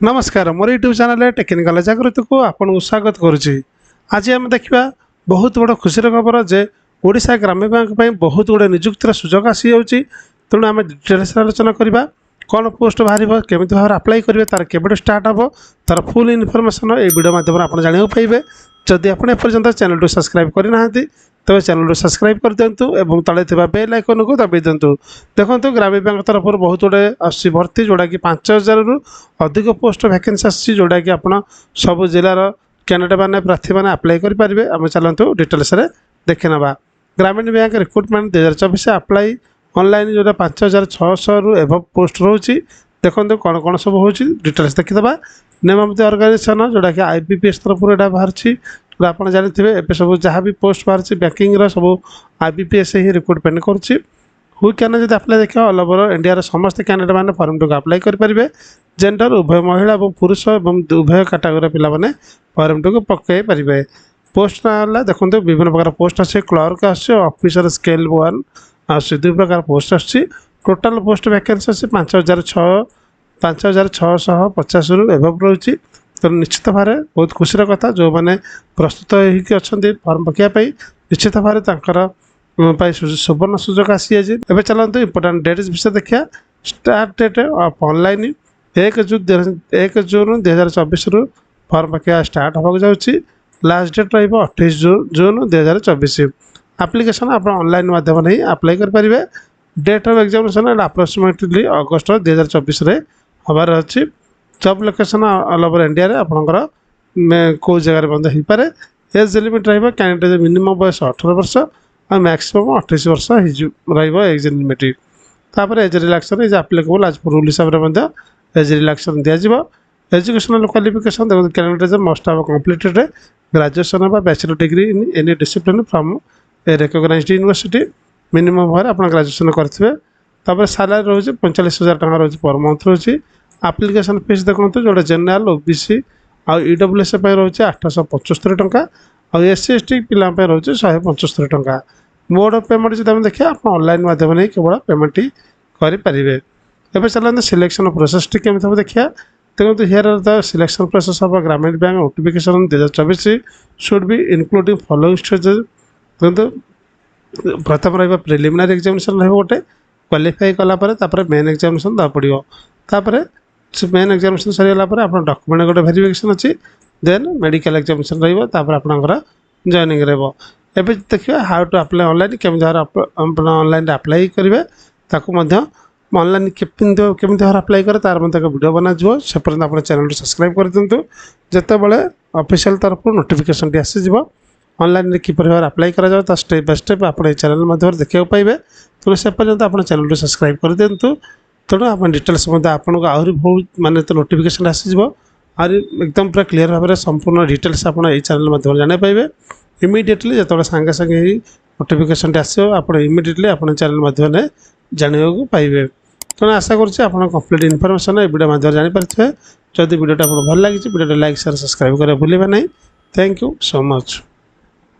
नमस्कार मोर YouTube channel technical जागृति को आपको स्वागत करुच्ची। आज आम देखा बहुत बड़ खुशी खबर जे ओडिशा ग्राम्य बैंक में बहुत गुड़े निजुक्तिर सुजोग आसी जाऊँगी। तेणु आम डिटेल्स आलोचना करवा कौन पोस्ट बाहर केमी भाव अप्लाई करेंगे तार के स्टार्ट हम तार फुल इनफर्मेशन ये वीडियो मध्यम आप जाना पाइबे। जदि आप एपर्यंत चैनल को सब्सक्राइब करना तेज चैनल को सब्सक्राइब कर दिंतु और तले बेल आइकन को दबाई दिंतु। देखो ग्राम्य बैंक तरफ बहुत गुड़े आसी भर्ती जोड़ा कि 5000 रु अधिक पोस्ट वैकेंसी आसी जोड़ा कि आप सब जिलार कैंडिडेट मैंने प्रार्थी मैंने अप्लाई करेंगे। आम चलतु डिटेल्स देखी ना। ग्रामीण बैंक रिक्रुटमेंट 2024 अप्लाई ऑनलाइन जोड़ा 5600 रु एभ पोस्ट रोचे। देखो कौन कौन सब हो डिटेल्स देखीदे। नियमित ऑर्गेनाइजेशन जोड़ा कि IBPS तरफ यहाँ बाहरी आप जानते हैं सब जहाँ भी पोस्ट बाहर बैंकिंग सब IBPS ही रिक्रुटमेंट करुच्ची। हुई कैन जब अप्लाई देखा ऑल ओवर इंडिया समस्त कैंडिडेट मैंने फॉर्म टू अप्लाई करेंगे। जेंडर उभय महिला और पुरुष और उभय कैटेगोरी पिला माने फॉर्म टू पकई पारे। पोस्ट ना देखो विभिन्न प्रकार पोस्ट आसे क्लर्क ऑफिसर स्केल 1 आस 2 प्रकार पोस्ट आस। टोटाल पोस्ट वैकेंसी आसे 5650 रु एभव रोचे। तो निश्चित भाव बहुत खुशी कथा जो मैंने प्रस्तुत होती फॉर्म पकाई निश्चित भाव सुवर्ण सुजोग आसी आज। एवं चलते इंपोर्टाट डेट विषय देखा। स्टार्ट डेट ऑफ ऑनलाइन 1 जून 2024 रु फॉर्म पकाया स्टार्ट होगा जाऊँगी। लास्ट डेट रही 28 जून 2024। एप्लिकेशन आप ऑनलाइन माध्यम नहीं अप्लाई करेंगे। Date of examination approximately August 2024 हबार अच्छी। Job location all over India रे आपनकर कौ जगह बंद हो पारे। एज लिमिट रही कैंडिडेट मिनिमम बयस 18 वर्ष और मैक्सिमम 28 वर्ष एज लिमिट। तापर age relaxation is applicable as rule हिसाब से एज रिलैक्सन दिज्व। एजुकेशनल क्वालिफिकेशन देखो candidate must have completed graduation बा bachelor degree in any discipline from a recognised university. Minimum भाव आप ग्रेजुएशन करेंगे। तापर सैलरी रोज 45,000 टका रोज पर मंथ रोचे। एप्लिकेशन फीस देखो जो जनरल OBC आ EWS रोचे 875 टंका और SC ST पिला रोचे 175 टंका। मोड ऑफ पेमेंट जो देखिए आप ऑनलाइन माध्यम नहीं केवल पेमेंट ही करेंगे। एवं चलते सिलेक्शन प्रोसेस टी केमी देखिए। देखो here are the selection process of Gramin bank notification 2024 should be including following stages. देखो प्रथम रहा प्रिलिमिनारी एग्जामिनेशन रही गोटे क्वालिफाई कलापर मेन एग्जामिनेशन दवा पड़ो। तापर मेन एग्जामिनेशन सरीगला आप डॉक्यूमेंट गोटे वेरिफिकेशन अच्छी। देन मेडिकल एग्जामिनेशन रहा जॉइनिंग रहा। एवं देखिए हाउ टू अप्लाई ऑनलाइन केमी ऑनलाइन अप्लाई करेंगे ऑनलाइन केमी भाव अप्लाई करे तार एक वीडियो बनाଯିव। से पर्यटन आप चैनल सब्सक्राइब कर दिंतु। जितेबाला ऑफिशियल तरफ नोटिफिकेशन टी आसीज ऑनलाइन किपर भाव अप्लाई करा स्टेप बाय स्टेप आप चैनल मध्य देखा पाइबे। तेणु से पर्यटन आप चैनल को सब्सक्राइब कर दिंतु। तेणु आप डिटेल्स आपको आहरी बहुत माने तो नोटिफिकेशन आसीज आहरी एकदम पूरा क्लीयर भाव में संपूर्ण डिटेल्स आप चैनल मध्यम जाना पाइबे। इमिडिएटली जो सांगे सांगे नोटिफिकेशन आसो आप इमिडिएटली आप चैनल मध्यम जाना पाइबे। तेणु आशा करुँचे आप कंप्लीट इनफर्मेशन ये वीडियो मध्यम जानीपारे। जदि वीडियो आपको भल लगी वीडियो लाइक शेयर सब्सक्राइब करें भूलें नहीं। Thank you so much.